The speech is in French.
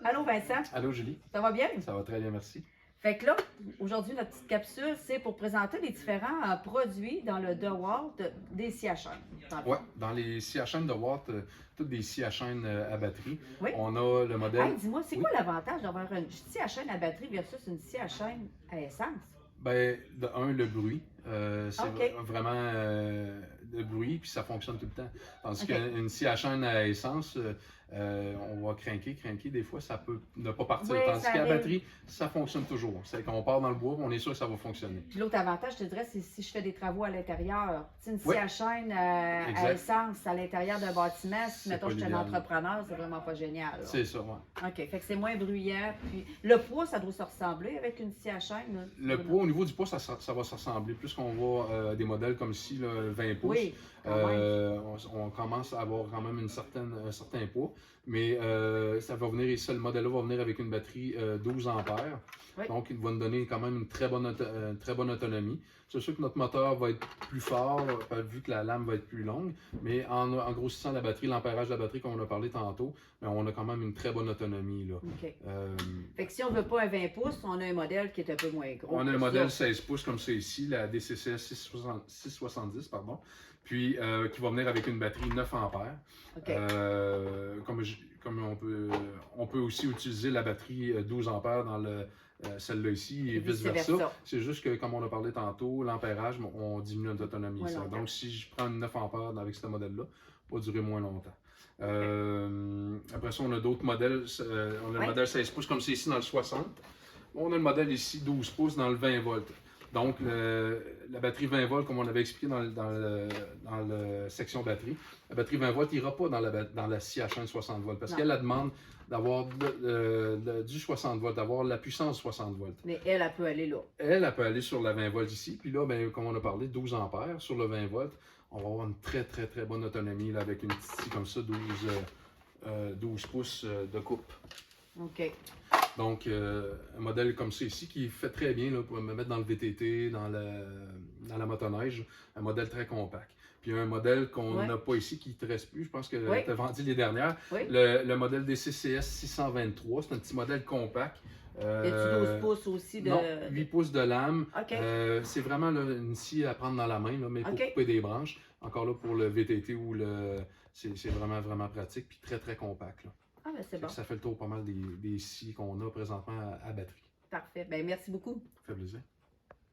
Allô Vincent, Allô Julie, ça va bien? ça va très bien, merci. Fait que là, aujourd'hui, notre petite capsule, c'est pour présenter les différents produits dans le DeWalt des scies à chaîne. Ouais, dans les scies à chaîne de Watt, toutes des scies à chaîne à batterie, Oui. on a le modèle. Hey, dis-moi, c'est Oui. quoi l'avantage d'avoir une scie à chaîne à batterie versus une scie à chaîne à essence? Ben, de un, le bruit. C'est OK. vraiment le bruit, puis ça fonctionne tout le temps. Tandis OK. qu'une scie à chaîne à essence, on va craquer. Des fois, ça peut ne pas partir. Oui, Tandis ça qu'à la arrive. batterie, ça fonctionne toujours. C'est quand on part dans le bois, on est sûr que ça va fonctionner. Puis l'autre avantage, je te dirais, c'est si je fais des travaux à l'intérieur. Tu sais, une scie Oui. à chaîne à Exact. essence à l'intérieur d'un bâtiment, si C'est mettons pas je suis un l'idéal. entrepreneur, c'est vraiment pas génial. Là. C'est ça, ouais. OK. Fait que c'est moins bruyant. Puis le poids, ça doit se ressembler avec une scie à chaîne. Là. Le poids, au niveau du poids, ça va se ressembler. Plus qu'on voit des modèles comme ici, là, 20 pouces, Oui, quand même. on commence à avoir quand même un certain poids. Mais ça va venir, ce modèle-là va venir avec une batterie 12 ampères. Oui. Donc, il va nous donner quand même une très bonne autonomie. C'est sûr que notre moteur va être plus fort, vu que la lame va être plus longue. Mais en grossissant la batterie, l'ampérage de la batterie qu'on a parlé tantôt, bien, on a quand même une très bonne autonomie. Là. OK. Fait que si on ne veut pas un 20 pouces, on a un modèle qui est un peu moins gros. On a que le modèle ça. 16 pouces comme c'est ici, la DCCS 670, pardon, puis qui va venir avec une batterie 9 ampères. OK. Comme on peut aussi utiliser la batterie 12 ampères dans celle-là ici et vice-versa. C'est juste que, comme on a parlé tantôt, l'ampérage, on diminue notre autonomie. Donc, si je prends une 9 ampères avec ce modèle-là, ça va durer moins longtemps. Après ça, on a d'autres modèles. On a le modèle 16 pouces comme c'est ici dans le 60. On a le modèle ici 12 pouces dans le 20 volts. Donc, la batterie 20 volts, comme on avait expliqué dans la section batterie, la batterie 20 volts n'ira pas dans la scie à chaîne 60 volts parce qu'elle a demande d'avoir du 60 volts, d'avoir la puissance 60 volts. Mais elle peut aller là. Elle peut aller sur la 20 volts ici. Puis là, ben, comme on a parlé, 12 ampères sur le 20 volts, on va avoir une très bonne autonomie là, avec une petite scie comme ça, 12 pouces de coupe. OK. Donc, un modèle comme ça ici qui fait très bien là, pour me mettre dans le VTT, dans la motoneige, un modèle très compact. Puis un modèle qu'on n'a pas ici qui ne te reste plus, je pense que tu as vendu les dernières, le modèle DCCS 623, c'est un petit modèle compact. Y a-tu 12 pouces aussi de... Non, 8 pouces de lame. OK. C'est vraiment là, une scie à prendre dans la main, là, mais pour couper des branches. Encore là pour le VTT ou c'est vraiment pratique, puis très compact. Là. Ah, ben c'est bon. Ça fait le tour pas mal des scies qu'on a présentement à batterie. Parfait. Ben merci beaucoup. Ça fait plaisir.